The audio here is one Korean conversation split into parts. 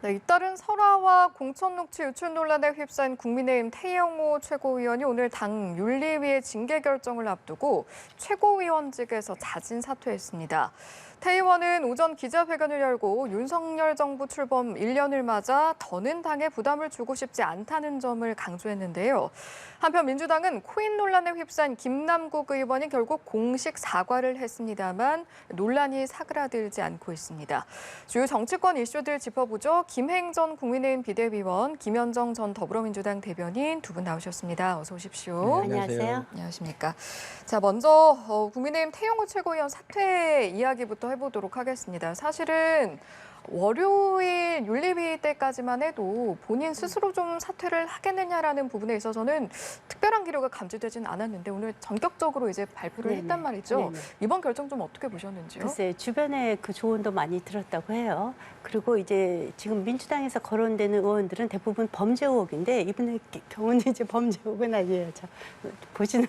네, 잇따른 설화와 공천 녹취 유출 논란에 휩싸인 국민의힘 태영호 최고위원이 오늘 당 윤리위의 징계 결정을 앞두고 최고위원직에서 자진 사퇴했습니다. 태 의원은 오전 기자회견을 열고 윤석열 정부 출범 1년을 맞아 더는 당에 부담을 주고 싶지 않다는 점을 강조했는데요. 한편 민주당은 코인 논란에 휩싸인 김남국 의원이 결국 공식 사과를 했습니다만 논란이 사그라들지 않고 있습니다. 주요 정치권 이슈들 짚어보죠. 김행 전 국민의힘 비대위원, 김현정 전 더불어민주당 대변인 두 분 나오셨습니다. 어서 오십시오. 네, 안녕하세요. 안녕하십니까. 자, 먼저 국민의힘 태영호 최고위원 사퇴 이야기부터 해보도록 하겠습니다. 사실은 월요일 윤리위 때까지만 해도 본인 스스로 좀 사퇴를 하겠느냐라는 부분에 있어서는 특별한 기류가 감지되진 않았는데 오늘 전격적으로 이제 발표를 네네. 했단 말이죠. 네네. 이번 결정 좀 어떻게 보셨는지요? 글쎄 주변에 그 조언도 많이 들었다고 해요. 그리고 이제 지금 민주당에서 거론되는 의원들은 대부분 범죄 의혹인데 이분의 경우는 이제 범죄 의혹은 아니에요. 자, 보시는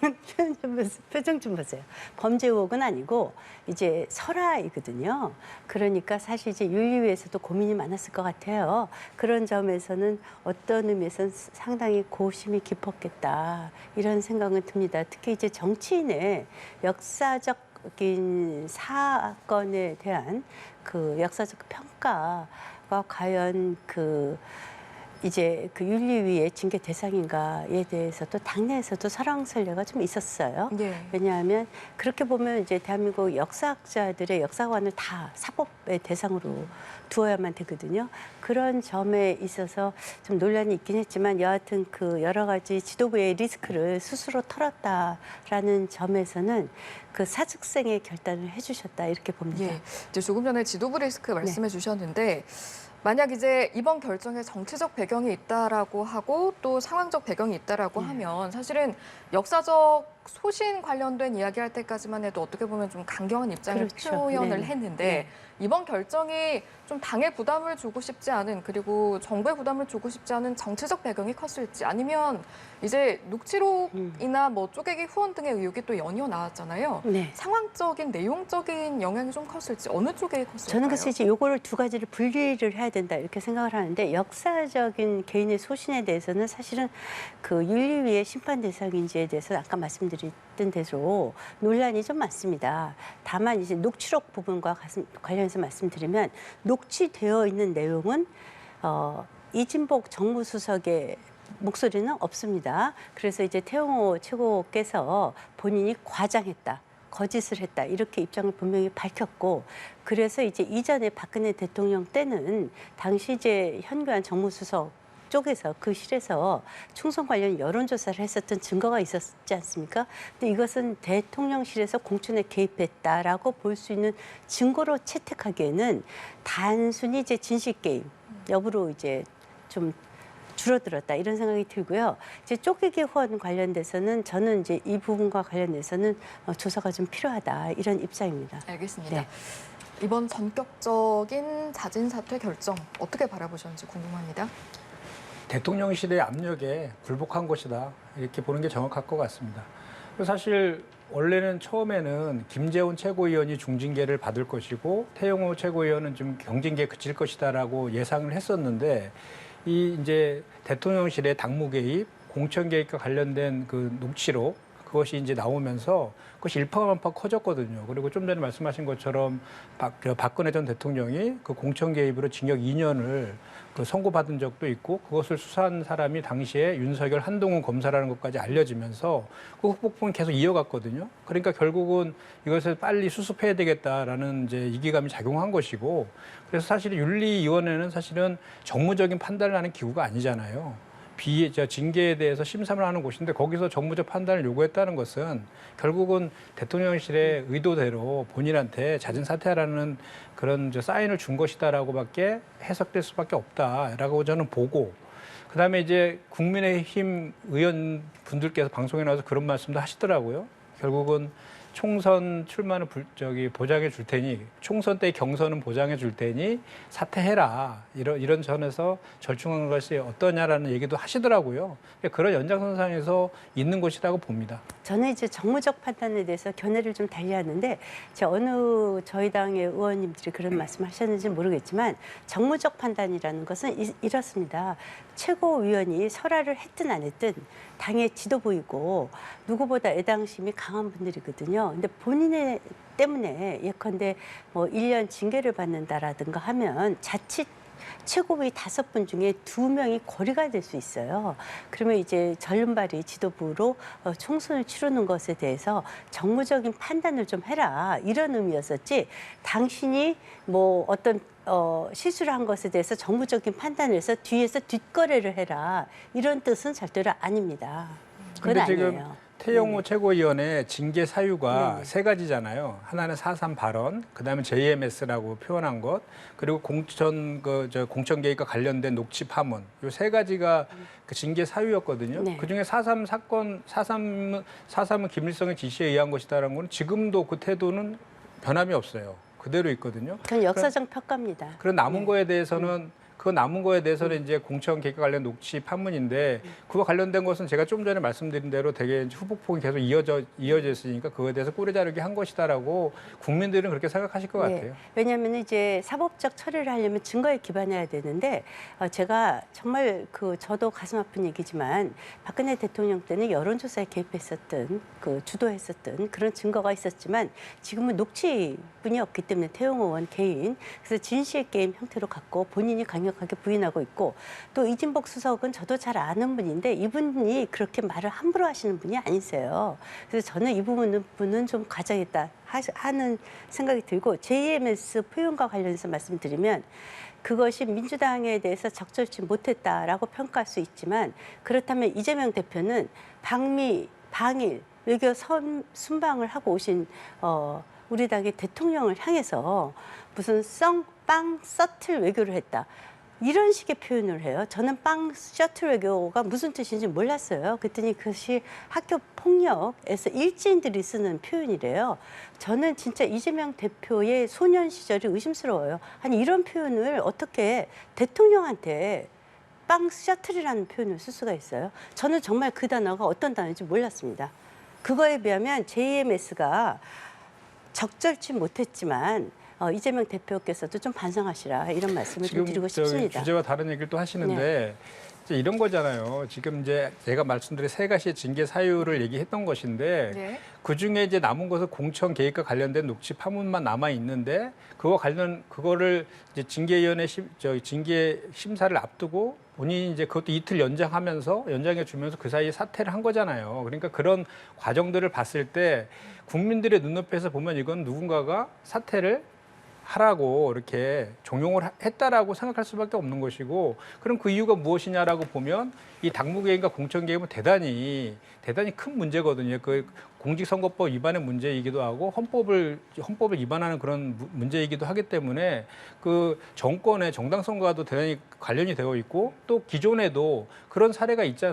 표정 좀 보세요. 범죄 의혹은 아니고 이제 설화이거든요. 그러니까 사실 이제 윤리위에서도 고민이 많았을 것 같아요. 그런 점에서는 어떤 의미에서는 상당히 고심이 깊었겠다 이런 생각은 듭니다. 특히 이제 정치인의 역사적인 사건에 대한 그 역사적 평가가 과연 이제 그 윤리위의 징계 대상인가에 대해서도 당내에서도 설왕설래가 좀 있었어요. 네. 왜냐하면 그렇게 보면 이제 대한민국 역사학자들의 역사관을 다 사법의 대상으로 두어야만 되거든요. 그런 점에 있어서 좀 논란이 있긴 했지만 여하튼 그 여러 가지 지도부의 리스크를 스스로 털었다라는 점에서는 그 사직생의 결단을 해주셨다 이렇게 봅니다. 예, 이제 조금 전에 지도부 리스크 말씀해 주셨는데 만약 이제 이번 결정에 정치적 배경이 있다라고 하고 또 상황적 배경이 있다라고 하면 사실은 역사적 소신 관련된 이야기할 때까지만 해도 어떻게 보면 좀 강경한 입장을 그렇죠. 표현을 네네. 했는데 네. 이번 결정이 좀 당에 부담을 주고 싶지 않은 그리고 정부에 부담을 주고 싶지 않은 정치적 배경이 컸을지 아니면 이제 녹취록이나 뭐 쪼개기 후원 등의 의혹이 또 연이어 나왔잖아요. 네. 상황적인 내용적인 영향이 좀 컸을지 어느 쪽에 컸을까요? 저는 글쎄 이제 요거를 두 가지를 분리를 해야 된다 이렇게 생각을 하는데 역사적인 개인의 소신에 대해서는 사실은 그 윤리위의 심판 대상인지에 대해서 아까 말씀드렸던 대로 논란이 좀 많습니다. 다만 이제 녹취록 부분과 관련해서 말씀드리면 녹취되어 있는 내용은 이진복 정무수석의 목소리는 없습니다. 그래서 이제 태영호 최고께서 본인이 과장했다. 거짓을 했다 이렇게 입장을 분명히 밝혔고 그래서 이제 이전에 박근혜 대통령 때는 당시 이제 현교안 정무수석 쪽에서 그 실에서 충성 관련 여론조사를 했었던 증거가 있었지 않습니까? 근데 이것은 대통령실에서 공천에 개입했다라고 볼 수 있는 증거로 채택하기에는 단순히 이제 진실 게임 여부로 이제 좀 줄어들었다 이런 생각이 들고요. 이제 쪼개기 후원 관련돼서는 저는 이제 이 부분과 관련돼서는 조사가 좀 필요하다 이런 입장입니다. 알겠습니다. 네. 이번 전격적인 자진 사퇴 결정 어떻게 바라보셨는지 궁금합니다. 대통령실의 압력에 굴복한 것이다 이렇게 보는 게 정확할 것 같습니다. 사실 원래는 처음에는 김재원 최고위원이 중징계를 받을 것이고 태영호 최고위원은 좀 경징계에 그칠 것이다라고 예상을 했었는데 이 이제 대통령실의 당무 개입, 공천 개입과 관련된 그 녹취록 그것이 이제 나오면서 그것이 일파만파 커졌거든요. 그리고 좀 전에 말씀하신 것처럼 박근혜 전 대통령이 그 공천 개입으로 징역 2년을 그 선고받은 적도 있고 그것을 수사한 사람이 당시에 윤석열 한동훈 검사라는 것까지 알려지면서 그 후폭풍이 계속 이어갔거든요. 그러니까 결국은 이것을 빨리 수습해야 되겠다라는 이제 이기감이 작용한 것이고 그래서 사실 윤리위원회는 사실은 정무적인 판단을 하는 기구가 아니잖아요. 징계에 대해서 심사를 하는 곳인데 거기서 정무적 판단을 요구했다는 것은 결국은 대통령실의 의도대로 본인한테 자진 사퇴하라는 그런 사인을 준 것이다라고밖에 해석될 수밖에 없다라고 저는 보고 그다음에 이제 국민의힘 의원분들께서 방송에 나와서 그런 말씀도 하시더라고요. 결국은 총선 출마는 보장해 줄 테니 총선 때 경선은 보장해 줄 테니 사퇴해라 이런 전에서 절충한 것이 어떠냐라는 얘기도 하시더라고요. 그런 연장선상에서 있는 것이라고 봅니다. 저는 이제 정무적 판단에 대해서 견해를 좀 달리하는데 어느 저희 당의 의원님들이 그런 말씀하셨는지 모르겠지만 정무적 판단이라는 것은 이렇습니다. 최고위원이 설화를 했든 안 했든 당의 지도부이고 누구보다 애당심이 강한 분들이거든요. 근데 본인의 때문에 예컨대 뭐 1년 징계를 받는다라든가 하면 자칫 최고위 5분 중에 2명이 고리가 될 수 있어요. 그러면 이제 전륜발이 지도부로 총선을 치르는 것에 대해서 정무적인 판단을 좀 해라 이런 의미였었지 당신이 뭐 어떤 실수를 한 것에 대해서 정무적인 판단을 해서 뒤에서 뒷거래를 해라 이런 뜻은 절대로 아닙니다. 그건 근데 지금 아니에요. 태영호 최고위원의 징계 사유가 네네. 3가지잖아요. 하나는 4.3 발언, 그다음에 JMS라고 표현한 것, 그리고 공천 개입과 관련된 녹취 파문. 이 3가지가 그 징계 사유였거든요. 네. 그중에 4.3 사건, 4.3은 김일성의 지시에 의한 것이다라는 건 지금도 그 태도는 변함이 없어요. 그대로 있거든요. 전 역사적 평가입니다. 그런 남은 거에 대해서는 이제 공천 개입과 관련 녹취 판문인데 그와 관련된 것은 제가 좀 전에 말씀드린 대로 되게 후폭풍이 계속 이어져 있으니까 그거에 대해서 꼬리자르기 한 것이다라고 국민들은 그렇게 생각하실 것 같아요. 왜냐하면 이제 사법적 처리를 하려면 증거에 기반해야 되는데 제가 정말 저도 가슴 아픈 얘기지만 박근혜 대통령 때는 여론조사에 개입했었던 주도했었던 그런 증거가 있었지만 지금은 녹취분이 없기 때문에 태영호 의원 개인 그래서 진실 게임 형태로 갖고 본인이 강력하게 부인하고 있고 또 이진복 수석은 저도 잘 아는 분인데 이분이 그렇게 말을 함부로 하시는 분이 아니세요. 그래서 저는 이 부분은 좀 가져야겠다 하는 생각이 들고 JMS 표현과 관련해서 말씀드리면 그것이 민주당에 대해서 적절치 못했다라고 평가할 수 있지만 그렇다면 이재명 대표는 방일 외교 순방을 하고 오신 우리 당의 대통령을 향해서 무슨 빵 셔틀 외교를 했다. 이런 식의 표현을 해요. 저는 빵 셔틀 외교가 무슨 뜻인지 몰랐어요. 그랬더니 그것이 학교 폭력에서 일진들이 쓰는 표현이래요. 저는 진짜 이재명 대표의 소년 시절이 의심스러워요. 아니 이런 표현을 어떻게 대통령한테 빵 셔틀이라는 표현을 쓸 수가 있어요? 저는 정말 그 단어가 어떤 단어인지 몰랐습니다. 그거에 비하면 JMS가 적절치 못했지만 이재명 대표께서도 좀 반성하시라 이런 말씀을 좀 드리고 싶습니다. 주제와 다른 얘기를 또 하시는데 이제 이런 거잖아요. 지금 이제 제가 말씀드린 3가지의 징계 사유를 얘기했던 것인데 네. 그 중에 이제 남은 것은 공천 개입과 관련된 녹취 파문만 남아 있는데 그거를 이제 징계 심사를 앞두고 본인이 이제 그것도 이틀 연장해 주면서 그 사이에 사퇴를 한 거잖아요. 그러니까 그런 과정들을 봤을 때 국민들의 눈높이에서 보면 이건 누군가가 사퇴를 하라고 이렇게 종용을 했다라고 생각할 수밖에 없는 것이고 그럼 그 이유가 무엇이냐라고 보면 이 당무 개입과 공천 개입은 대단히 큰 문제거든요. 그 공직선거법 위반의 문제이기도 하고 헌법을 위반하는 그런 문제이기도 하기 때문에 그 정권의 정당성과도 대단히 관련이 되어 있고 또 기존에도 그런 사례가 있지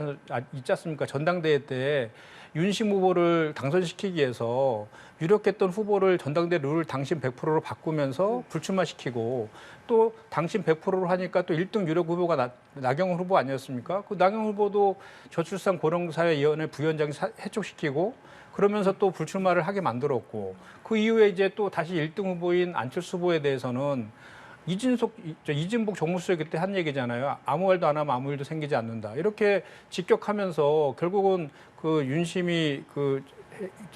않습니까? 전당대회 때 윤심 후보를 당선시키기 위해서 유력했던 후보를 전당대 룰을 당신 100%로 바꾸면서 불출마시키고 또 당신 100%로 하니까 또 1등 유력 후보가 나경원 후보 아니었습니까? 그 나경원 후보도 저출산 고령사회위원회 부위원장 해촉시키고 그러면서 또 불출마를 하게 만들었고 그 이후에 이제 또 다시 1등 후보인 안철수 후보에 대해서는 이진복 정무수석 그때 한 얘기잖아요. 아무 말도 안 하면 아무 일도 생기지 않는다. 이렇게 직격하면서 결국은 그 윤심이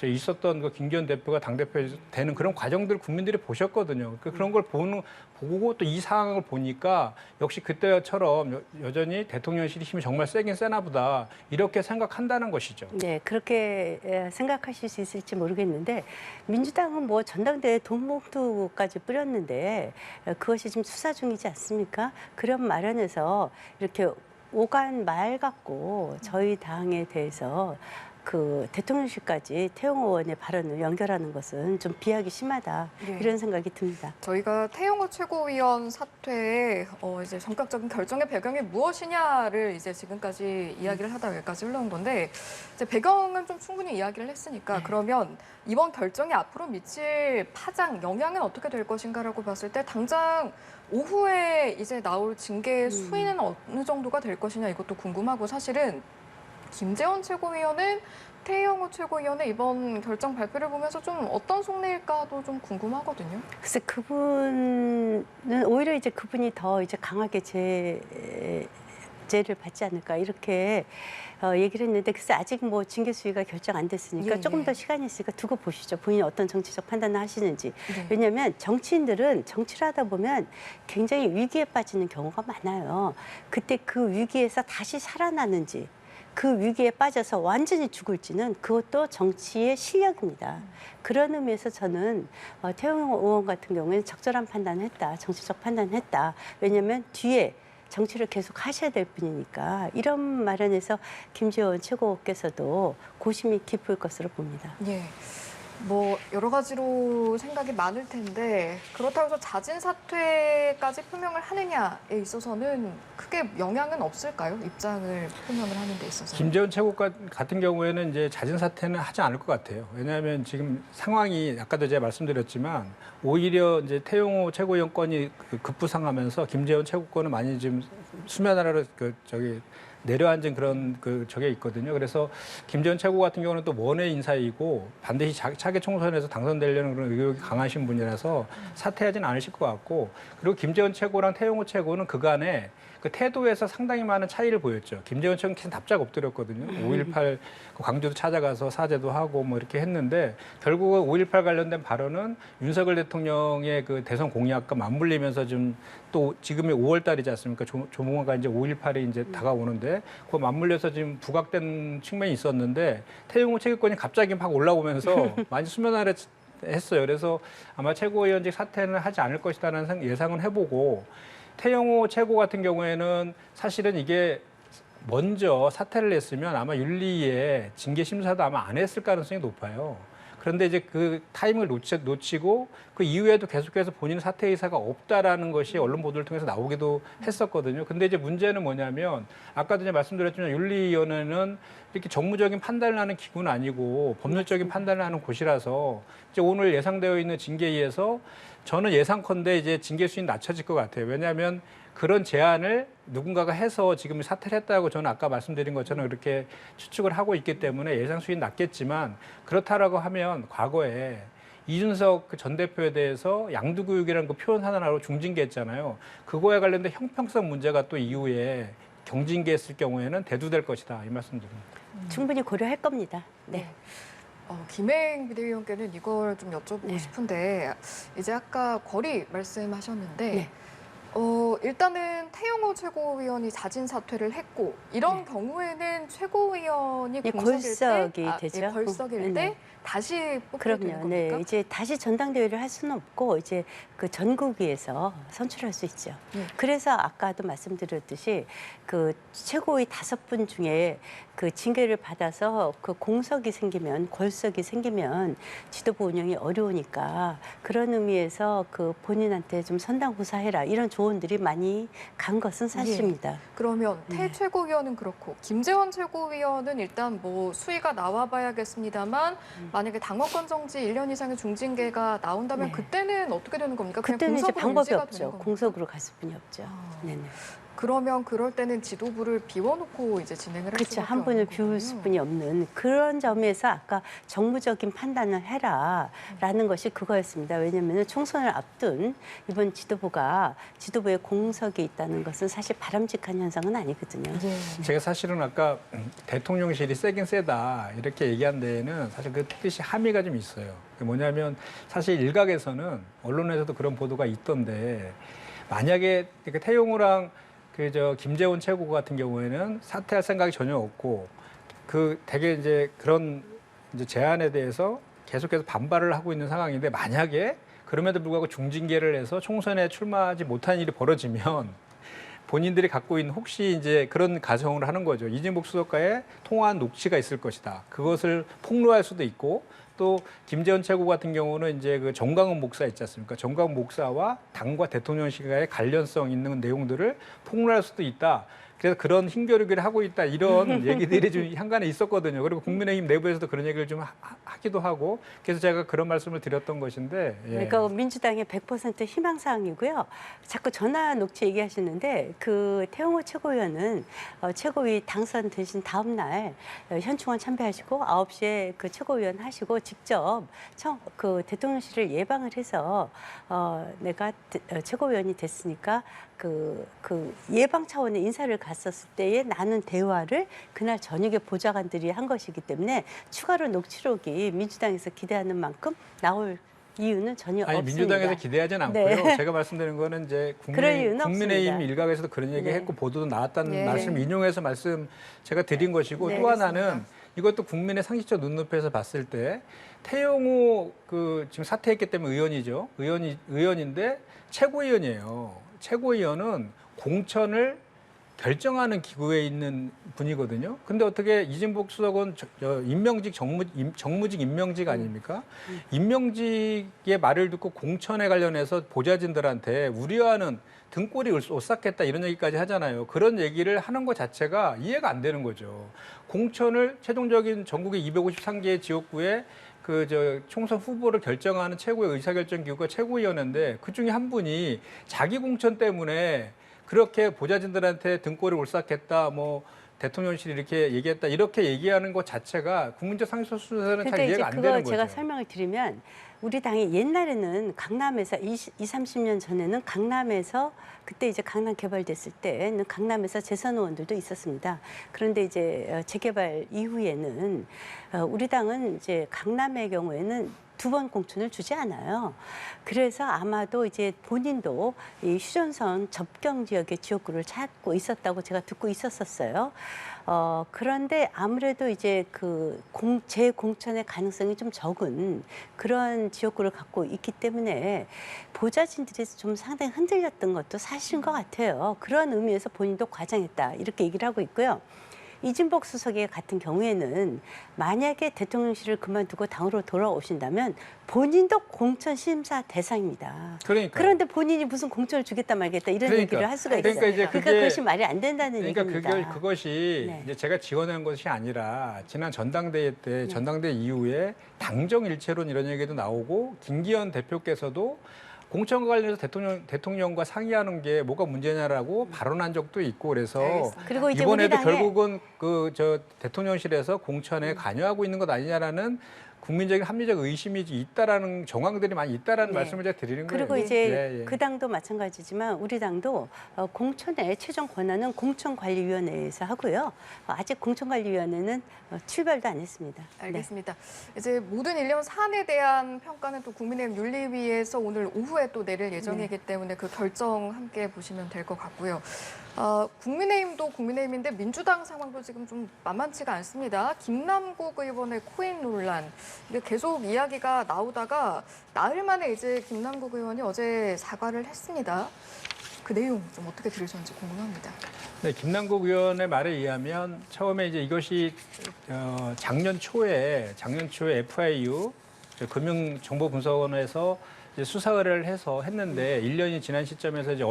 있었던 그 김기현 대표가 당대표 되는 그런 과정들을 국민들이 보셨거든요. 그런 걸 보고 또 이 상황을 보니까 역시 그때처럼 여전히 대통령실이 힘이 정말 세긴 세나 보다 이렇게 생각한다는 것이죠. 네, 그렇게 생각하실 수 있을지 모르겠는데 민주당은 뭐 전당대회 돈봉투까지 뿌렸는데 그것이 지금 수사 중이지 않습니까? 그런 마련에서 이렇게 오간 말 갖고 저희 당에 대해서 그 대통령실까지 태영호 의원의 발언을 연결하는 것은 좀 비하기 심하다 예. 이런 생각이 듭니다. 저희가 태영호 최고위원 사퇴의 이제 전격적인 결정의 배경이 무엇이냐를 이제 지금까지 이야기를 하다 여기까지 흘러온 건데 이제 배경은 좀 충분히 이야기를 했으니까 네. 그러면 이번 결정이 앞으로 미칠 파장, 영향은 어떻게 될 것인가라고 봤을 때 당장 오후에 이제 나올 징계 수위는 어느 정도가 될 것이냐 이것도 궁금하고 사실은 김재원 최고위원은 태영호 최고위원의 이번 결정 발표를 보면서 좀 어떤 속내일까도 좀 궁금하거든요. 글쎄 그분은 오히려 이제 그분이 더 이제 강하게 제재를 받지 않을까 이렇게 얘기를 했는데 글쎄 아직 뭐 징계 수위가 결정 안 됐으니까 예, 조금 예. 더 시간이 있으니까 두고 보시죠. 본인이 어떤 정치적 판단을 하시는지. 네. 왜냐하면 정치인들은 정치를 하다 보면 굉장히 위기에 빠지는 경우가 많아요. 그때 그 위기에서 다시 살아나는지 그 위기에 빠져서 완전히 죽을지는 그것도 정치의 실력입니다. 그런 의미에서 저는 태영호 의원 같은 경우에는 적절한 판단을 했다. 정치적 판단을 했다. 왜냐하면 뒤에 정치를 계속 하셔야 될 분이니까 이런 마련에서 김재원 최고께서도 고심이 깊을 것으로 봅니다. 예. 뭐 여러 가지로 생각이 많을 텐데 그렇다고 해서 자진 사퇴까지 표명을 하느냐에 있어서는 크게 영향은 없을까요? 입장을 표명을 하는 데 있어서. 김재원 최고가 같은 경우에는 이제 자진 사퇴는 하지 않을 것 같아요. 왜냐하면 지금 상황이 아까도 제가 말씀드렸지만 오히려 이제 태영호 최고위원 건이 급부상하면서 김재원 최고권은 많이 지금 수면 아래로 내려앉은 그런 저게 있거든요. 그래서 김재원 최고 같은 경우는 또 원외 인사이고 반드시 차기 총선에서 당선되려는 그런 의욕이 강하신 분이라서 사퇴하지는 않으실 것 같고 그리고 김재원 최고랑 태영호 최고는 그간에 그 태도에서 상당히 많은 차이를 보였죠. 김재원 최고는 답작 엎드렸거든요. 5.18 광주도 찾아가서 사죄도 하고 뭐 이렇게 했는데 결국은 5.18 관련된 발언은 윤석열 대통령의 그 대선 공약과 맞물리면서 좀 또 지금이 5월 달이지 않습니까? 조만간 이제 5.18이 이제 다가오는데 그 맞물려서 지금 부각된 측면이 있었는데 태영호 최고권이 갑자기 막 올라오면서 많이 수면 아래 했어요. 그래서 아마 최고위원직 사퇴는 하지 않을 것이라는 예상은 해보고 태영호 최고 같은 경우에는 사실은 이게 먼저 사퇴를 했으면 아마 윤리위에 징계 심사도 아마 안 했을 가능성이 높아요. 그런데 이제 그 타이밍을 놓치고 그 이후에도 계속해서 본인 사퇴 의사가 없다라는 것이 언론 보도를 통해서 나오기도 했었거든요. 근데 이제 문제는 뭐냐면 아까도 이제 말씀드렸지만 윤리위원회는 이렇게 정무적인 판단을 하는 기구는 아니고 법률적인 판단을 하는 곳이라서 이제 오늘 예상되어 있는 징계위에서 저는 예상컨대 이제 징계 수위는 낮춰질 것 같아요. 왜냐하면 그런 제안을 누군가가 해서 지금 사퇴를 했다고 저는 아까 말씀드린 것처럼 그렇게 추측을 하고 있기 때문에 예상 수위는 낮겠지만 그렇다라고 하면 과거에 이준석 전 대표에 대해서 양두구육이라는 그 표현 하나로 중징계했잖아요. 그거에 관련된 형평성 문제가 또 이후에 경징계했을 경우에는 대두될 것이다. 이 말씀드립니다. 충분히 고려할 겁니다. 네. 김행 비대위원께는 이걸 좀 여쭤보고 네. 싶은데 이제 아까 거리 말씀하셨는데 네. 일단은 태영호 최고위원이 자진 사퇴를 했고 이런 네. 경우에는 최고위원이 예, 공석일 걸석이 때, 되죠. 걸석일 네. 때 다시 뽑게 되는 그럼요. 겁니까? 네, 이제 다시 전당대회를 할 수는 없고 이제 그 전국위에서 선출할 수 있죠. 네. 그래서 아까도 말씀드렸듯이 그 최고위 5분 중에 그 징계를 받아서 그 공석이 생기면 걸석이 생기면 지도부 운영이 어려우니까 그런 의미에서 그 본인한테 좀 선당후사해라 이런 조언들이 많이 간 것은 사실입니다. 그러면 태 네. 최고위원은 그렇고 김재원 최고위원은 일단 뭐 수위가 나와봐야겠습니다만 만약에 당원권 정지 1년 이상의 중징계가 나온다면 네. 그때는 어떻게 되는 겁니까? 그냥 그때는 이제 공석으로 방법이 유지가 되는 없죠. 겁니까? 공석으로 갈 수뿐이 없죠. 아. 네네. 그러면 그럴 때는 지도부를 비워놓고 이제 진행을 할 그렇죠. 수밖에 한 분을 없는 비울 거군요. 수뿐이 없는 그런 점에서 아까 정무적인 판단을 해라라는 것이 그거였습니다. 왜냐하면 총선을 앞둔 이번 지도부의 공석이 있다는 것은 사실 바람직한 현상은 아니거든요. 예. 제가 사실은 아까 대통령실이 세긴 세다 이렇게 얘기한 데에는 사실 그 뜻이 함의가 좀 있어요. 그게 뭐냐면 사실 일각에서는 언론에서도 그런 보도가 있던데 만약에 태용호랑 김재원 최고 같은 경우에는 사퇴할 생각이 전혀 없고 되게 이제 그런 이제 제안에 대해서 계속해서 반발을 하고 있는 상황인데 만약에 그럼에도 불구하고 중징계를 해서 총선에 출마하지 못한 일이 벌어지면 본인들이 갖고 있는 혹시 이제 그런 가정을 하는 거죠. 이진복 수석과의 통화한 녹취가 있을 것이다. 그것을 폭로할 수도 있고 또 김재원 최고 같은 경우는 이제 그 정광훈 목사 있지 않습니까? 정광훈 목사와 당과 대통령실과의 관련성 있는 내용들을 폭로할 수도 있다. 그래서 그런 힘겨루기를 하고 있다 이런 얘기들이 좀 한간에 있었거든요. 그리고 국민의힘 내부에서도 그런 얘기를 좀 하기도 하고 그래서 제가 그런 말씀을 드렸던 것인데. 예. 그러니까 민주당의 100% 희망사항이고요. 자꾸 전화 녹취 얘기하시는데 그 태영호 최고위원은 최고위 당선되신 다음 날 현충원 참배하시고 9시에 그 최고위원 하시고 직접 그 대통령실을 예방을 해서 내가 최고위원이 됐으니까 그 예방 차원의 인사를 갔었을 때에 나눈 대화를 그날 저녁에 보좌관들이 한 것이기 때문에 추가로 녹취록이 민주당에서 기대하는 만큼 나올 이유는 전혀 아니, 없습니다. 민주당에서 기대하진 않고요. 네. 제가 말씀드리는 거는 이제 그럴 이유는 국민의힘 없습니다. 일각에서도 그런 얘기 네. 했고 보도도 나왔다는 예. 말씀 인용해서 말씀 제가 드린 것이고 네, 또 하나는 알겠습니다. 이것도 국민의 상식적 눈높이에서 봤을 때 태영호 그 지금 사퇴했기 때문에 의원이죠. 의원인데 최고위원이에요. 최고위원은 공천을 결정하는 기구에 있는 분이거든요. 근데 어떻게 이진복 수석은 임명직 정무직 임명직 아닙니까? 임명직의 말을 듣고 공천에 관련해서 보좌진들한테 우려하는 등골이 오싹했다 이런 얘기까지 하잖아요. 그런 얘기를 하는 것 자체가 이해가 안 되는 거죠. 공천을 최종적인 전국의 253개의 지역구에 총선 후보를 결정하는 최고의 의사결정 기구가 최고위원회인데 그중에 한 분이 자기 공천 때문에 그렇게 보좌진들한테 등골을 올싹했다, 뭐 대통령실이 이렇게 얘기했다, 이렇게 얘기하는 것 자체가 국민적 상식적 수준에서는 잘 이해가 안 되는 거죠. 제가 설명을 드리면 우리 당이 옛날에는 강남에서 30년 전에는 강남에서 그때 이제 강남 개발됐을 때는 강남에서 재선 의원들도 있었습니다. 그런데 이제 재개발 이후에는 우리 당은 이제 강남의 경우에는 2번 공천을 주지 않아요. 그래서 아마도 이제 본인도 이 휴전선 접경 지역의 지역구를 찾고 있었다고 제가 듣고 있었어요. 그런데 아무래도 이제 재공천의 가능성이 좀 적은 그런 지역구를 갖고 있기 때문에 보좌진들이 좀 상당히 흔들렸던 것도 사실인 것 같아요. 그런 의미에서 본인도 과장했다 이렇게 얘기를 하고 있고요. 이진복 수석의 같은 경우에는 만약에 대통령실을 그만두고 당으로 돌아오신다면 본인도 공천 심사 대상입니다. 그러니까. 그런데 본인이 무슨 공천을 주겠다 말겠다 이런 얘기를 할 수가 있어요. 그러니까 이제 그것이 말이 안 된다는 그러니까 얘기입니다. 그것이 네. 이제 제가 지원한 것이 아니라 지난 전당대회 때 전당대회 이후에 당정일체론 이런 얘기도 나오고 김기현 대표께서도 공천과 관련해서 대통령과 상의하는 게 뭐가 문제냐라고 발언한 적도 있고 그래서 알겠습니다. 그리고 이제 이번에도 우리 당의- 결국은 대통령실에서 공천에 관여하고 있는 것 아니냐라는 국민적인 합리적 의심이 있다라는 정황들이 많이 있다라는 네. 말씀을 제가 드리는 거예요. 그리고 이제 예, 예. 그 당도 마찬가지지만 우리 당도 공천의 최종 권한은 공천관리위원회에서 하고요. 아직 공천관리위원회는 출발도 안 했습니다. 네. 알겠습니다. 이제 모든 일련 사안에 대한 평가는 또 국민의힘 윤리위에서 오늘 오후에 또 내릴 예정이기 때문에 그 결정 함께 보시면 될 것 같고요. 국민의힘도 국민의힘인데 민주당 상황도 지금 좀 만만치가 않습니다. 김남국 의원의 코인 논란 이게 계속 이야기가 나오다가 나흘 만에 이제 김남국 의원이 어제 사과를 했습니다. 그 내용 좀 어떻게 들으셨는지 궁금합니다. 네, 김남국 의원의 말에 의하면 처음에 이제 이것이 작년 초에 FIU 금융정보분석원에서 이제 수사 의뢰를 해서 했는데 1년이 지난 시점에서 이제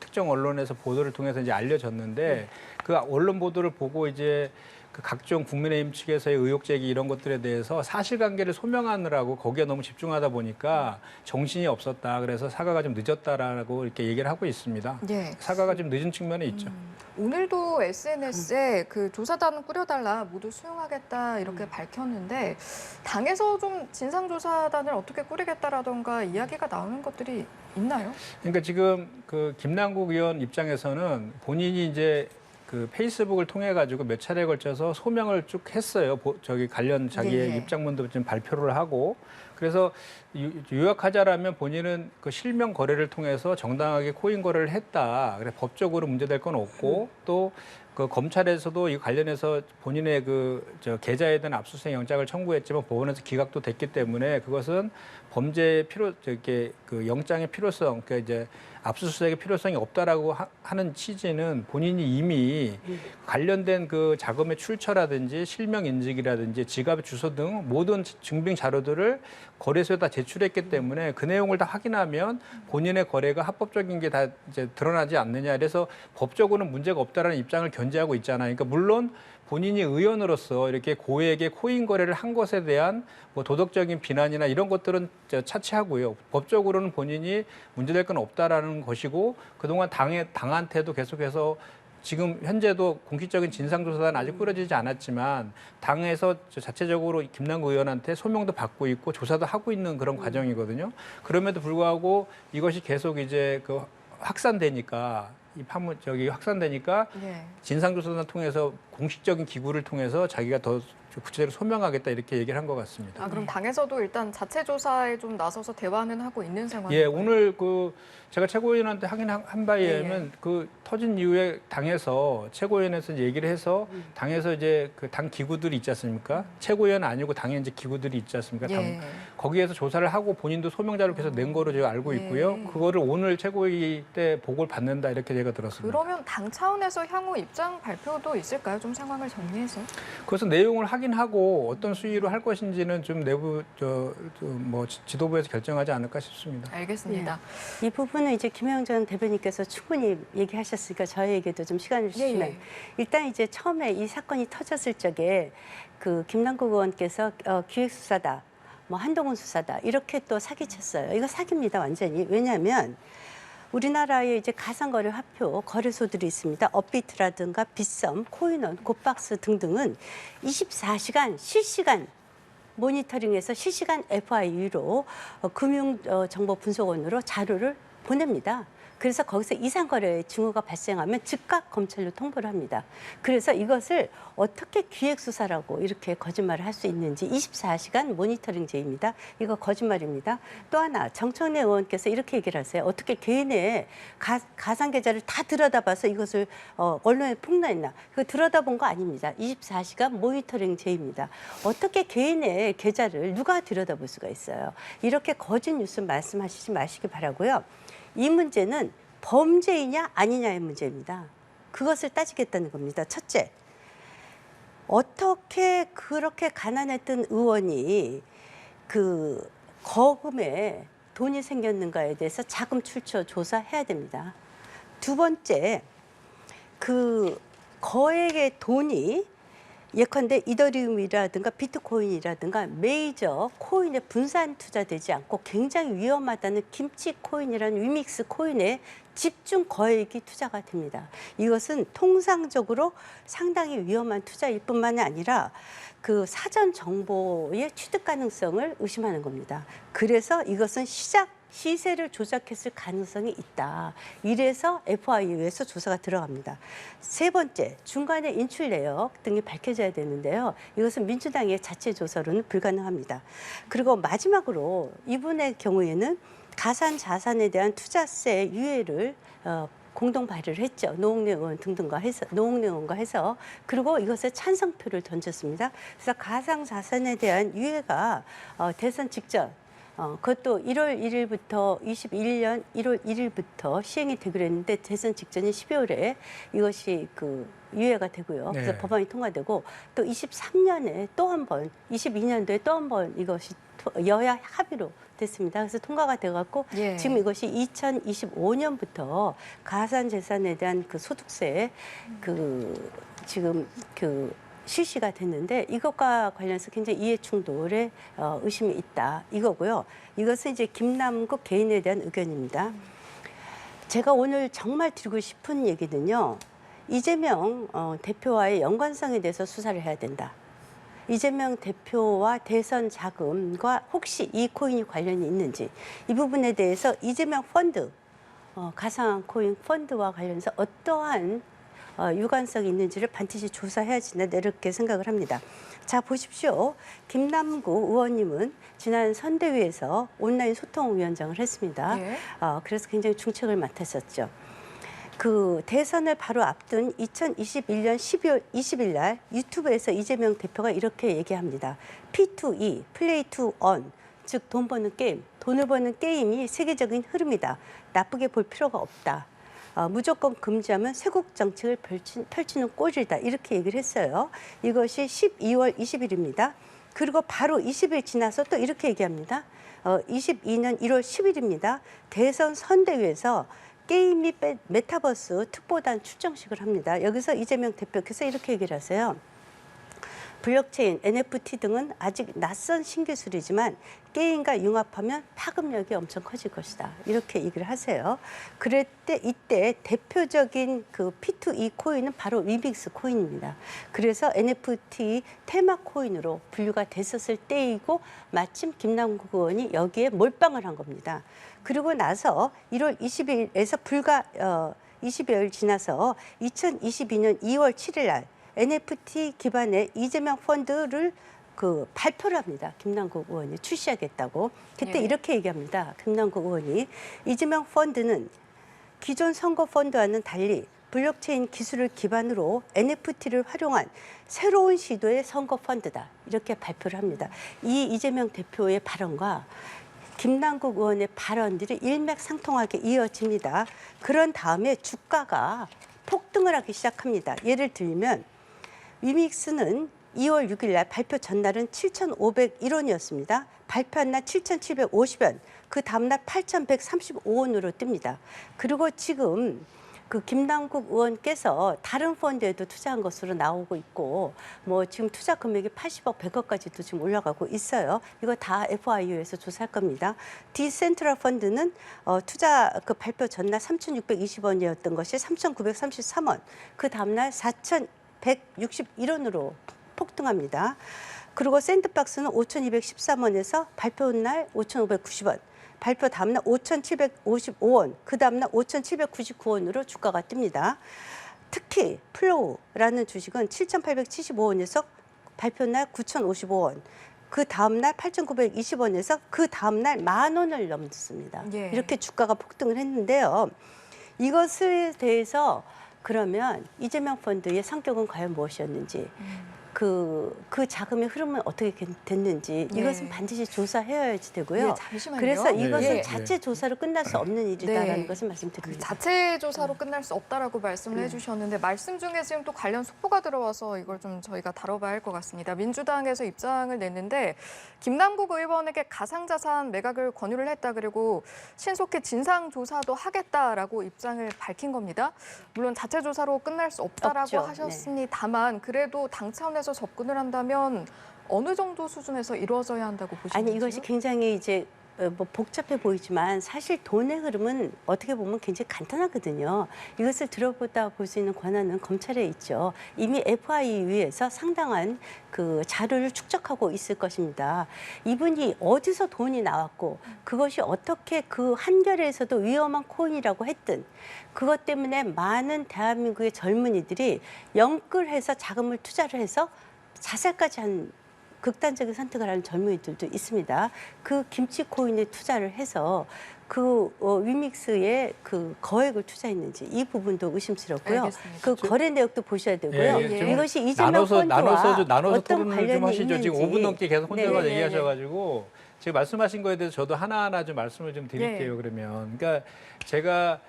특정 언론에서 보도를 통해서 이제 알려졌는데 그 언론 보도를 보고 이제 그 각종 국민의힘 측에서의 의혹 제기 이런 것들에 대해서 사실관계를 소명하느라고 거기에 너무 집중하다 보니까 정신이 없었다. 그래서 사과가 좀 늦었다라고 이렇게 얘기를 하고 있습니다. 예. 사과가 좀 늦은 측면이 있죠. 오늘도 SNS에 그 조사단 꾸려달라 모두 수용하겠다 이렇게 밝혔는데 당에서 좀 진상조사단을 어떻게 꾸리겠다라던가 이야기가 나오는 것들이 있나요? 그러니까 지금 그 김남국 의원 입장에서는 본인이 이제 그 페이스북을 통해 가지고 몇 차례에 걸쳐서 소명을 쭉 했어요. 저기 관련 자기의 예. 입장문도 좀 발표를 하고 그래서 요약하자라면 본인은 그 실명 거래를 통해서 정당하게 코인 거래를 했다. 그래 법적으로 문제될 건 없고 또 그 검찰에서도 이 관련해서 본인의 계좌에 대한 압수수색 영장을 청구했지만 법원에서 기각도 됐기 때문에 그것은 범죄의 그 영장의 필요성, 그러니까 이제 압수수색의 필요성이 없다라고 하는 취지는 본인이 이미 관련된 그 자금의 출처라든지 실명 인증이라든지 지갑의 주소 등 모든 증빙 자료들을 거래소에 다 제출했기 때문에 그 내용을 다 확인하면 본인의 거래가 합법적인 게 다 이제 드러나지 않느냐. 그래서 법적으로는 문제가 없다라는 입장을 견지하고 있잖아요. 그러니까 물론 본인이 의원으로서 이렇게 고액의 코인 거래를 한 것에 대한 뭐 도덕적인 비난이나 이런 것들은 차치하고요. 법적으로는 본인이 문제될 건 없다라는 것이고 그동안 당한테도 계속해서 지금 현재도 공식적인 진상조사는 아직 꾸려지지 않았지만 당에서 자체적으로 김남국 의원한테 소명도 받고 있고 조사도 하고 있는 그런 과정이거든요. 그럼에도 불구하고 이것이 계속 이제 그 확산되니까 이 파문 확산되니까 예. 진상조사단을 통해서 공식적인 기구를 통해서 자기가 더 구체적으로 소명하겠다 이렇게 얘기를 한 것 같습니다. 아, 그럼 당에서도 일단 자체 조사에 좀 나서서 대화는 하고 있는 상황인가요? 예, 오늘 제가 최고위원한테 확인한 바에 의하면 그 터진 이후에 당에서 최고위원회에서 얘기를 해서 당에서 이제 그 당 기구들이 있지 않습니까? 최고위원 아니고 당에 이제 기구들이 있지 않습니까? 예. 거기에서 조사를 하고 본인도 소명자를 계속 낸 거로 제가 알고 있고요. 예. 그거를 오늘 최고위 때 보고를 받는다 이렇게 제가 들었습니다. 그러면 당 차원에서 향후 입장 발표도 있을까요? 좀 상황을 정리해서. 그래서 내용을 확인하고 어떤 수위로 할 것인지는 좀 내부 뭐 지도부에서 결정하지 않을까 싶습니다. 알겠습니다. 이 부분은 이제 김영전 대변인께서 충분히 얘기하셨으니까 저희에게도 좀 시간을 주시면 예. 일단 이제 처음에 이 사건이 터졌을 적에 그 김남국 의원께서 기획수사다, 뭐 한동훈 수사다 이렇게 또 사기쳤어요. 이거 사기입니다, 완전히. 왜냐하면 우리나라에 이제 가상거래 화표 거래소들이 있습니다. 업비트라든가 빗썸, 코인원, 곱박스 등등은 24시간 실시간 모니터링해서 실시간 FIU로 금융정보분석원으로 자료를 보냅니다. 그래서 거기서 이상거래 증거가 발생하면 즉각 검찰로 통보를 합니다. 그래서 이것을 어떻게 기획수사라고 이렇게 거짓말을 할 수 있는지 24시간 모니터링제입니다. 이거 거짓말입니다. 또 하나 정청래 의원께서 이렇게 얘기를 하세요. 어떻게 개인의 가상계좌를 다 들여다봐서 이것을 언론에 폭로했나. 그거 들여다본 거 아닙니다. 24시간 모니터링제입니다. 어떻게 개인의 계좌를 누가 들여다볼 수가 있어요. 이렇게 거짓 뉴스 말씀하시지 마시기 바라고요. 이 문제는 범죄이냐 아니냐의 문제입니다. 그것을 따지겠다는 겁니다. 첫째, 어떻게 그렇게 가난했던 의원이 그 거금에 돈이 생겼는가에 대해서 자금 출처 조사해야 됩니다. 두 번째, 그 거액의 돈이 예컨대 이더리움이라든가 비트코인이라든가 메이저 코인에 분산 투자되지 않고 굉장히 위험하다는 김치 코인이라는 위믹스 코인에 집중 거액이 투자가 됩니다. 이것은 통상적으로 상당히 위험한 투자일 뿐만 아니라 그 사전 정보의 취득 가능성을 의심하는 겁니다. 그래서 이것은 시세를 조작했을 가능성이 있다. 이래서 FIU에서 조사가 들어갑니다. 세 번째, 중간에 인출 내역 등이 밝혀져야 되는데요. 이것은 민주당의 자체 조사로는 불가능합니다. 그리고 마지막으로 이분의 경우에는 가상 자산에 대한 투자세 유예를 공동 발의를 했죠. 노웅래 의원 등등과 해서 노웅래 의원과 해서 그리고 이것에 찬성표를 던졌습니다. 그래서 가상 자산에 대한 유예가 대선 직전 그것도 1월 1일부터 21년 1월 1일부터 시행이 되기로 했는데 대선 직전인 12월에 이것이 그 유예가 되고요. 그래서 네. 법안이 통과되고 또 23년에 또 한 번, 22년도에 또 한 번 이것이 여야 합의로 됐습니다. 그래서 통과가 돼갖고 예. 지금 이것이 2025년부터 가상재산에 대한 그 소득세 지금 실시가 됐는데 이것과 관련해서 굉장히 이해 충돌에 의심이 있다 이거고요. 이것은 이제 김남국 개인에 대한 의견입니다. 제가 오늘 정말 드리고 싶은 얘기는요. 이재명 대표와의 연관성에 대해서 수사를 해야 된다. 이재명 대표와 대선 자금과 혹시 이 코인이 관련이 있는지 이 부분에 대해서 이재명 펀드 가상 코인 펀드와 관련해서 어떠한 유관성이 있는지를 반드시 조사해야 된다 이렇게 생각을 합니다. 자, 보십시오. 김남구 의원님은 지난 선대위에서 온라인 소통위원장을 했습니다. 예. 그래서 굉장히 중책을 맡았었죠. 그 대선을 바로 앞둔 2021년 12월 20일 날 유튜브에서 이재명 대표가 이렇게 얘기합니다. P2E, Play to Earn, 즉 돈 버는 게임, 돈을 버는 게임이 세계적인 흐름이다. 나쁘게 볼 필요가 없다. 무조건 금지하면 쇄국 정책을 펼치는 꼴이다. 이렇게 얘기를 했어요. 이것이 12월 20일입니다. 그리고 바로 20일 지나서 또 이렇게 얘기합니다. 22년 1월 10일입니다. 대선 선대위에서 게임 및 메타버스 특보단 출정식을 합니다. 여기서 이재명 대표께서 이렇게 얘기를 하세요. 블록체인, NFT 등은 아직 낯선 신기술이지만 게임과 융합하면 파급력이 엄청 커질 것이다. 이렇게 얘기를 하세요. 그럴 때 이때 대표적인 그 P2E 코인은 바로 위믹스 코인입니다. 그래서 NFT 테마 코인으로 분류가 됐었을 때이고 마침 김남국 의원이 여기에 몰빵을 한 겁니다. 그리고 나서 1월 20일에서 불과 20여일 지나서 2022년 2월 7일 날 NFT 기반의 이재명 펀드를 그 발표를 합니다. 김남국 의원이 출시하겠다고. 그때 예. 이렇게 얘기합니다. 김남국 의원이 이재명 펀드는 기존 선거 펀드와는 달리 블록체인 기술을 기반으로 NFT를 활용한 새로운 시도의 선거 펀드다. 이렇게 발표를 합니다. 이 이재명 대표의 발언과 김남국 의원의 발언들이 일맥상통하게 이어집니다. 그런 다음에 주가가 폭등을 하기 시작합니다. 예를 들면 위믹스는 2월 6일 날 발표 전날은 7,501원이었습니다. 발표한 날 7,750원, 그 다음날 8,135원으로 뜹니다. 그리고 지금 그 김남국 의원께서 다른 펀드에도 투자한 것으로 나오고 있고 뭐 지금 투자 금액이 80억, 100억까지도 지금 올라가고 있어요. 이거 다 FIU에서 조사할 겁니다. 디센트럴 펀드는 투자 그 발표 전날 3,620원이었던 것이 3,933원, 그 다음날 4,161원으로 폭등합니다. 그리고 샌드박스는 5,213원에서 발표 날 5,590원, 발표 다음날 5,755원, 그 다음날 5,799원으로 주가가 뜹니다. 특히 플로우라는 주식은 7,875원에서 발표 날 9,055원, 그 다음날 8,920원에서 그 다음날 10,000원을 넘습니다. 예. 이렇게 주가가 폭등을 했는데요. 이것에 대해서 그러면 이재명 펀드의 성격은 과연 무엇이었는지, 그 자금의 흐름은 어떻게 됐는지 이것은 네. 반드시 조사해야지 되고요. 예, 잠시만요. 그래서 이것은 예. 자체 조사로 끝날 수 없는 일이다라는 네. 것을 그 말씀드립니다. 자체 조사로 끝날 수 없다라고 말씀을 해주셨는데 말씀 중에 지금 또 관련 속보가 들어와서 이걸 좀 저희가 다뤄봐야 할 것 같습니다. 민주당에서 입장을 냈는데 김남국 의원에게 가상자산 매각을 권유를 했다, 그리고 신속히 진상 조사도 하겠다라고 입장을 밝힌 겁니다. 물론 자체 조사로 끝날 수 없다라고 없죠. 하셨습니다만 그래도 당 차원에서 접근을 한다면 어느 정도 수준에서 이루어져야 한다고 보시는지요? 아니, 이것이 굉장히 이제 뭐 복잡해 보이지만 사실 돈의 흐름은 어떻게 보면 굉장히 간단하거든요. 이것을 들어보다 볼 수 있는 권한은 검찰에 있죠. 이미 FIU에서 상당한 그 자료를 축적하고 있을 것입니다. 이분이 어디서 돈이 나왔고 그것이 어떻게 그 한겨레에서도 위험한 코인이라고 했든 그것 때문에 많은 대한민국의 젊은이들이 영끌해서 자금을 투자를 해서 자살까지 한 극단적인 선택을 하는 젊은이들도 있습니다. 그 김치 코인에 투자를 해서 그 위믹스에 그 거액을 투자했는지 이 부분도 의심스럽고요. 알겠습니다. 그 거래 내역도 보셔야 되고요. 예, 예. 좀 이것이 이재명 나눠서 펀드와 토론을 어떤 좀 관련이 하시죠. 지금 있는지. 5분 넘게 계속 혼자만 네네네. 얘기하셔가지고 지금 말씀하신 거에 대해서 저도 하나하나 좀 말씀을 좀 드릴게요. 그러면 그러니까 제가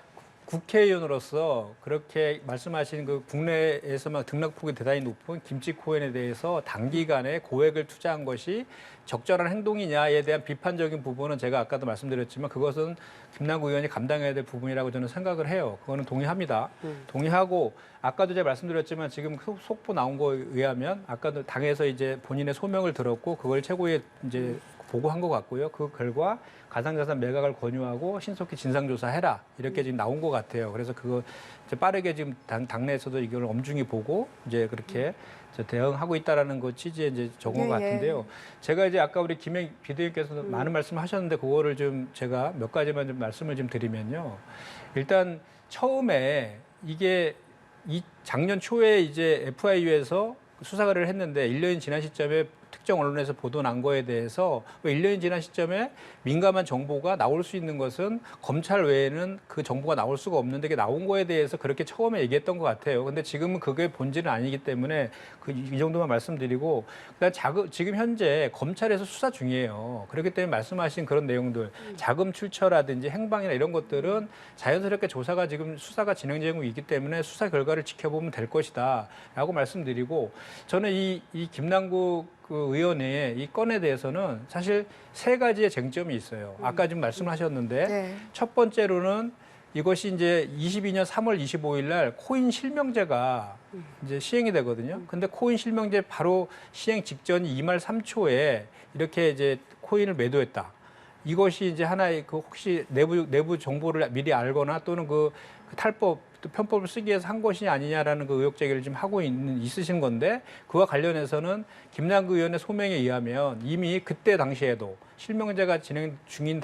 국회의원으로서 그렇게 말씀하신 그 국내에서만 등락폭이 대단히 높은 김치 코인에 대해서 단기간에 고액을 투자한 것이 적절한 행동이냐에 대한 비판적인 부분은 제가 아까도 말씀드렸지만 그것은 김남국 의원이 감당해야 될 부분이라고 저는 생각을 해요. 그거는 동의합니다. 동의하고 아까도 제가 말씀드렸지만 지금 속보 나온 거에 의하면 아까도 당에서 이제 본인의 소명을 들었고 그걸 최고위에 이제 보고한 것 같고요. 그 결과 가상자산 매각을 권유하고 신속히 진상조사해라 이렇게 지금 나온 것 같아요. 그래서 그거 이제 빠르게 지금 당내에서도 이걸 엄중히 보고 이제 그렇게 대응하고 있다라는 것 취지에 이제 적은 것 같은데요. 제가 이제 아까 우리 김영 비대위께서 많은 말씀하셨는데 그거를 좀 제가 몇 가지만 좀 말씀을 좀 드리면요. 일단 처음에 이게 작년 초에 이제 FIU에서 수사 의뢰를 했는데 1년이 지난 시점에 특정 언론에서 보도 난 거에 대해서 1년이 지난 시점에 민감한 정보가 나올 수 있는 것은 검찰 외에는 그 정보가 나올 수가 없는데 그게 나온 거에 대해서 그렇게 처음에 얘기했던 것 같아요. 근데 지금은 그게 본질은 아니기 때문에 이 정도만 말씀드리고 그다음 지금 현재 검찰에서 수사 중이에요. 그렇기 때문에 말씀하신 그런 내용들 자금 출처라든지 행방이나 이런 것들은 자연스럽게 조사가 지금 수사가 진행되고 있기 때문에 수사 결과를 지켜보면 될 것이다라고 말씀드리고 저는 이 김남국 그 의원의 이 건에 대해서는 사실 세 가지의 쟁점이 있어요. 아까 지금 말씀하셨는데 네. 첫 번째로는 이것이 이제 22년 3월 25일 날 코인 실명제가 이제 시행이 되거든요. 근데 코인 실명제 바로 시행 직전 2말 3초에 이렇게 이제 코인을 매도했다. 이것이 이제 하나의 그 혹시 내부 정보를 미리 알거나 또는 그 탈법 또 편법을 쓰기 위해서 한 것이 아니냐라는 그 의혹 제기를 지금 하고 있으신 건데 그와 관련해서는 김남국 의원의 소명에 의하면 이미 그때 당시에도 실명제가 진행 중인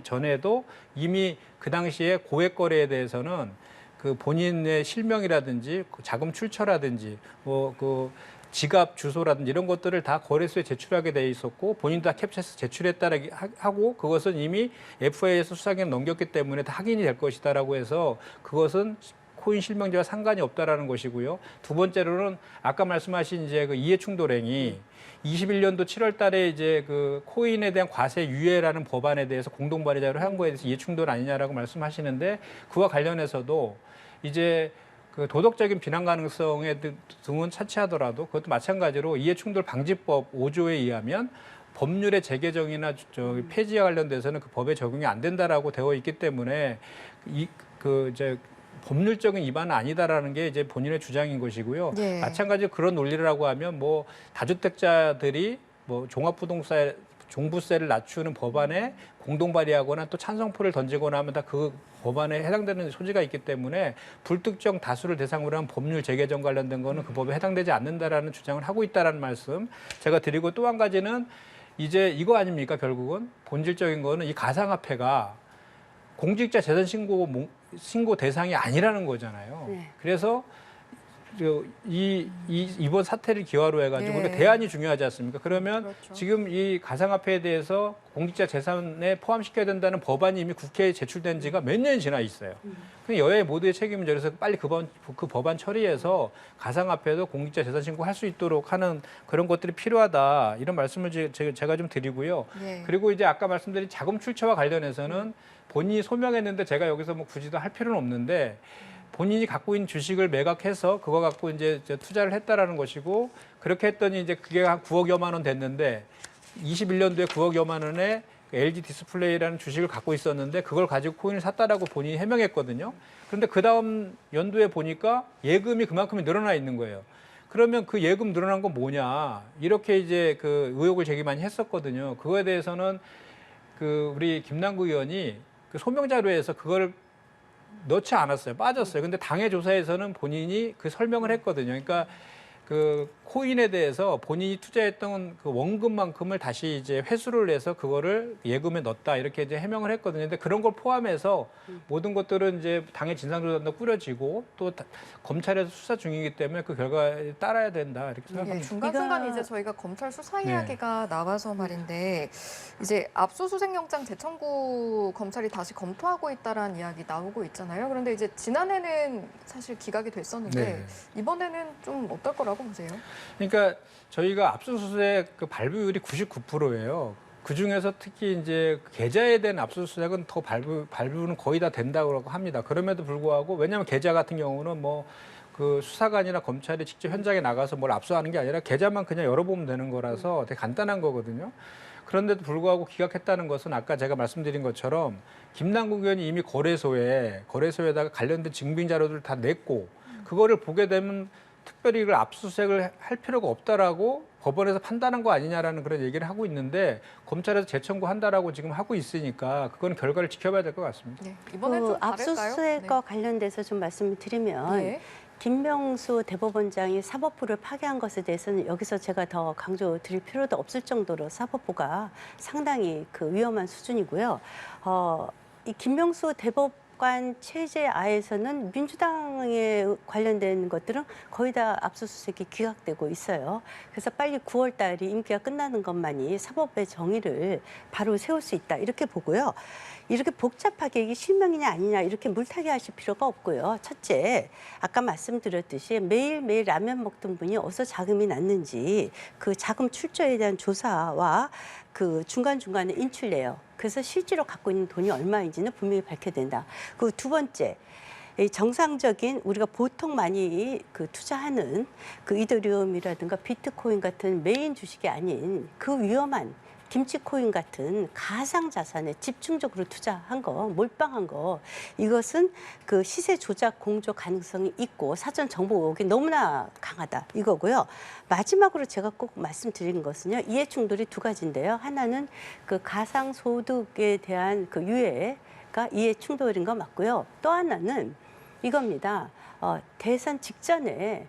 전에도 이미 그 당시에 고액 거래에 대해서는 그 본인의 실명이라든지 자금 출처라든지 뭐 그 지갑 주소라든지 이런 것들을 다 거래소에 제출하게 돼 있었고 본인도 다 캡처해서 제출했다라고 하고 그것은 이미 FA에서 수사기관 넘겼기 때문에 다 확인이 될 것이다라고 해서 그것은 코인 실명제와 상관이 없다라는 것이고요. 두 번째로는 아까 말씀하신 이제 그 이해충돌행위 21년도 7월 달에 이제 그 코인에 대한 과세 유예라는 법안에 대해서 공동 발의자로 한 거에 대해서 이해충돌 아니냐라고 말씀하시는데 그와 관련해서도 이제 그 도덕적인 비난 가능성의 등은 차치하더라도 그것도 마찬가지로 이해충돌 방지법 5조에 의하면 법률의 재개정이나 폐지와 관련돼서는 그 법에 적용이 안 된다라고 되어 있기 때문에 이제 법률적인 위반은 아니다라는 게 이제 본인의 주장인 것이고요. 예. 마찬가지로 그런 논리라고 하면 뭐 다주택자들이 뭐 종합부동산 종부세를 낮추는 법안에 공동 발의하거나 또 찬성표를 던지거나 하면 다 그 법안에 해당되는 소지가 있기 때문에 불특정 다수를 대상으로 한 법률 재개정 관련된 거는 그 법에 해당되지 않는다라는 주장을 하고 있다라는 말씀 제가 드리고 또 한 가지는 이제 이거 아닙니까? 결국은 본질적인 거는 이 가상화폐가 공직자 재산 신고 대상이 아니라는 거잖아요. 네. 그래서 이번 사태를 기화로 해가지고 네. 우리가 대안이 중요하지 않습니까? 그러면 그렇죠. 지금 이 가상화폐에 대해서 공직자 재산에 포함시켜야 된다는 법안이 이미 국회에 제출된 지가 몇 년이 지나 있어요. 그럼 여야 모두의 책임이죠. 그래서 빨리 그 법안 처리해서 가상화폐도 공직자 재산 신고할 수 있도록 하는 그런 것들이 필요하다. 이런 말씀을 제가 좀 드리고요. 네. 그리고 이제 아까 말씀드린 자금 출처와 관련해서는 본인이 소명했는데 제가 여기서 뭐 굳이 할 필요는 없는데 본인이 갖고 있는 주식을 매각해서 그거 갖고 이제 투자를 했다라는 것이고 그렇게 했더니 이제 그게 한 9억여만 원 됐는데 21년도에 9억여만 원에 LG 디스플레이라는 주식을 갖고 있었는데 그걸 가지고 코인을 샀다라고 본인이 해명했거든요. 그런데 그 다음 연도에 보니까 예금이 그만큼이 늘어나 있는 거예요. 그러면 그 예금 늘어난 건 뭐냐 이렇게 이제 그 의혹을 제기 많이 했었거든요. 그거에 대해서는 그 우리 김남국 의원이 그 소명 자료에서 그걸 넣지 않았어요. 빠졌어요. 근데 당의 조사에서는 본인이 그 설명을 했거든요. 그러니까 그 코인에 대해서 본인이 투자했던 그 원금만큼을 다시 이제 회수를 해서 그거를 예금에 넣었다 이렇게 이제 해명을 했거든요. 근데 그런 걸 포함해서 모든 것들은 이제 당의 진상조사도 꾸려지고 또 검찰에서 수사 중이기 때문에 그 결과에 따라야 된다 이렇게 생각합니다. 예, 중간중간 이거- 이제 저희가 검찰 수사 이야기가 나와서 말인데 이제 압수수색영장 재청구 검찰이 다시 검토하고 있다라는 이야기 나오고 있잖아요. 그런데 이제 지난해는 사실 기각이 됐었는데 네. 이번에는 좀 어떨 거라고 보세요? 그러니까 저희가 압수수색 그 발부율이 99%예요. 그 중에서 특히 이제 계좌에 대한 압수수색은 더 발부는 거의 다 된다고 합니다. 그럼에도 불구하고 왜냐하면 계좌 같은 경우는 뭐 그 수사관이나 검찰이 직접 현장에 나가서 뭘 압수하는 게 아니라 계좌만 그냥 열어보면 되는 거라서 되게 간단한 거거든요. 그런데도 불구하고 기각했다는 것은 아까 제가 말씀드린 것처럼 김남국 의원이 이미 거래소에다가 관련된 증빙 자료들을 다 냈고 그거를 보게 되면 특별히 이걸 압수수색을 할 필요가 없다라고 법원에서 판단한 거 아니냐라는 그런 얘기를 하고 있는데 검찰에서 재청구한다라고 지금 하고 있으니까 그건 결과를 지켜봐야 될 것 같습니다. 네, 이번엔 좀 다를까요? 압수수색과 관련돼서 좀 말씀을 드리면 네. 김명수 대법원장이 사법부를 파괴한 것에 대해서는 여기서 제가 더 강조 드릴 필요도 없을 정도로 사법부가 상당히 그 위험한 수준이고요. 이 김명수 정치권 체제 하에서는 민주당에 관련된 것들은 거의 다 압수수색이 기각되고 있어요. 그래서 빨리 9월 달이 임기가 끝나는 것만이 사법의 정의를 바로 세울 수 있다 이렇게 보고요. 이렇게 복잡하게 이게 실명이냐 아니냐 이렇게 물타기 하실 필요가 없고요. 첫째, 아까 말씀드렸듯이 매일매일 라면 먹던 분이 어디서 자금이 났는지 그 자금 출처에 대한 조사와 그 중간중간에 인출해요. 그래서 실제로 갖고 있는 돈이 얼마인지는 분명히 밝혀야 된다. 그 두 번째, 이 정상적인 우리가 보통 많이 그 투자하는 그 이더리움이라든가 비트코인 같은 메인 주식이 아닌 그 위험한 김치코인 같은 가상 자산에 집중적으로 투자한 거, 몰빵한 거, 이것은 그 시세 조작 공조 가능성이 있고 사전 정보 의혹이 너무나 강하다 이거고요. 마지막으로 제가 꼭 말씀드리는 것은요, 이해 충돌이 두 가지인데요. 하나는 그 가상 소득에 대한 그 유해가 이해 충돌인 거 맞고요. 또 하나는 이겁니다. 대선 직전에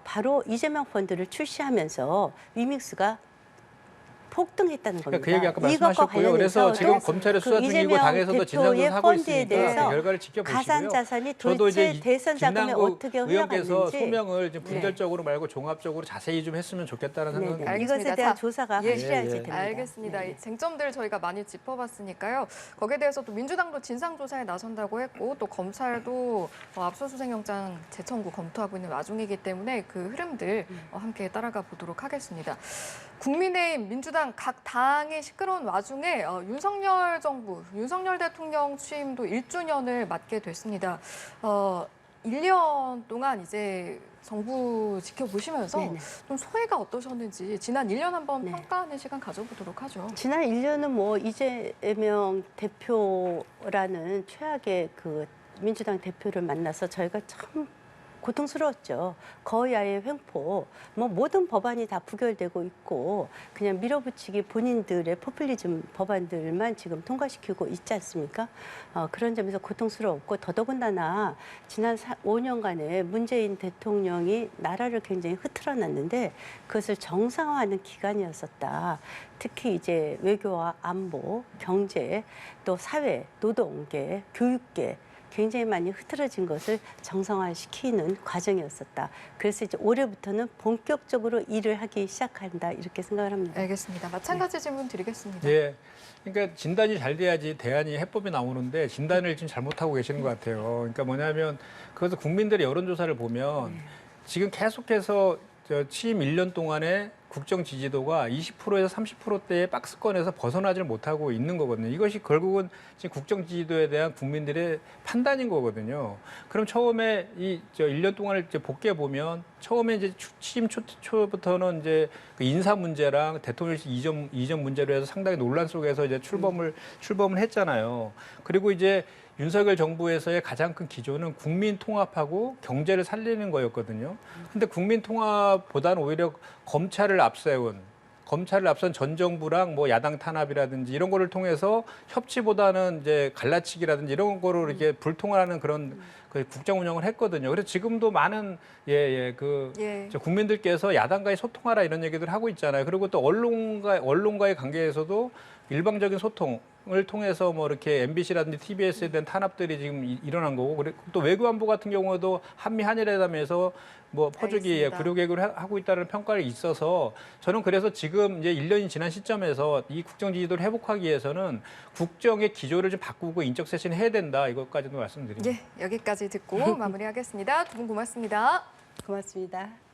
바로 이재명 펀드를 출시하면서 위믹스가 폭등했다는 겁니다. 그 얘기 아까 말씀하셨고요. 그래서 지금 검찰의 수사 중이고 당에서도 진상조사 하고 있으니까 그 결과를 지켜보시고요. 가산 자산이 저도 이제 도대체 대선 자금에 어떻게 의원께서 흘러갔는지 소명을 좀 분별적으로 말고 종합적으로 자세히 좀 했으면 좋겠다는 생각입니다. 알겠습니다. 이것에 대한 자, 조사가 예, 확실해야지 예, 예. 됩니다. 알겠습니다. 네. 이 쟁점들 저희가 많이 짚어봤으니까요. 거기에 대해서 또 민주당도 진상조사에 나선다고 했고 또 검찰도 압수수색 영장 재청구 검토하고 있는 와중이기 때문에 그 흐름들 함께 따라가 보도록 하겠습니다. 국민의힘, 민주당 각 당이 시끄러운 와중에 윤석열 정부, 윤석열 대통령 취임도 1주년을 맞게 됐습니다. 1년 동안 이제 정부 지켜보시면서 네네. 좀 소회가 어떠셨는지 지난 1년 한번 네. 평가하는 시간 가져보도록 하죠. 지난 1년은 뭐 이재명 대표라는 최악의 그 민주당 대표를 만나서 저희가 참 고통스러웠죠. 거야의 횡포, 뭐 모든 법안이 다 부결되고 있고 그냥 밀어붙이기 본인들의 포퓰리즘 법안들만 지금 통과시키고 있지 않습니까? 그런 점에서 고통스러웠고 더더군다나 지난 5년간의 문재인 대통령이 나라를 굉장히 흐트러놨는데 그것을 정상화하는 기간이었었다. 특히 이제 외교와 안보, 경제, 또 사회, 노동계, 교육계 굉장히 많이 흐트러진 것을 정상화시키는 과정이었었다. 그래서 이제 올해부터는 본격적으로 일을 하기 시작한다 이렇게 생각을 합니다. 알겠습니다. 마찬가지 질문 드리겠습니다. 예. 그러니까 진단이 잘 돼야지 대안이 해법이 나오는데 진단을 지금 잘못하고 계시는 것 같아요. 그러니까 뭐냐면 그것은 국민들의 여론조사를 보면 지금 계속해서 취임 1년 동안에 국정 지지도가 20%에서 30%대의 박스권에서 벗어나질 못하고 있는 거거든요. 이것이 결국은 지금 국정 지지도에 대한 국민들의 판단인 거거든요. 그럼 처음에 이 1년 동안을 이제 복귀해 보면 처음에 이제 취임 초부터는 이제 그 인사 문제랑 대통령실 이전 문제로 해서 상당히 논란 속에서 이제 출범을 했잖아요. 그리고 이제 윤석열 정부에서의 가장 큰 기조는 국민 통합하고 경제를 살리는 거였거든요. 근데 국민 통합보다는 오히려 검찰을 앞선 전 정부랑 뭐 야당 탄압이라든지 이런 거를 통해서 협치보다는 이제 갈라치기라든지 이런 거로 이렇게 불통하는 그런 그 국정 운영을 했거든요. 그래서 지금도 많은 저 국민들께서 야당과의 소통하라 이런 얘기들 하고 있잖아요. 그리고 또 언론과의 관계에서도 일방적인 소통을 통해서 뭐 이렇게 MBC라든지 TBS에 대한 탄압들이 지금 일어난 거고, 그리고 또 외교안보 같은 경우도 한미 한일회담에서 뭐 퍼주기 알겠습니다. 굴욕외교를 하고 있다는 평가가 있어서 저는 그래서 지금 이제 1년이 지난 시점에서 이 국정 지지도를 회복하기 위해서는 국정의 기조를 좀 바꾸고 인적 쇄신을 해야 된다. 이것까지도 말씀드립니다. 예, 여기까지 듣고 마무리하겠습니다. 두 분 고맙습니다. 고맙습니다.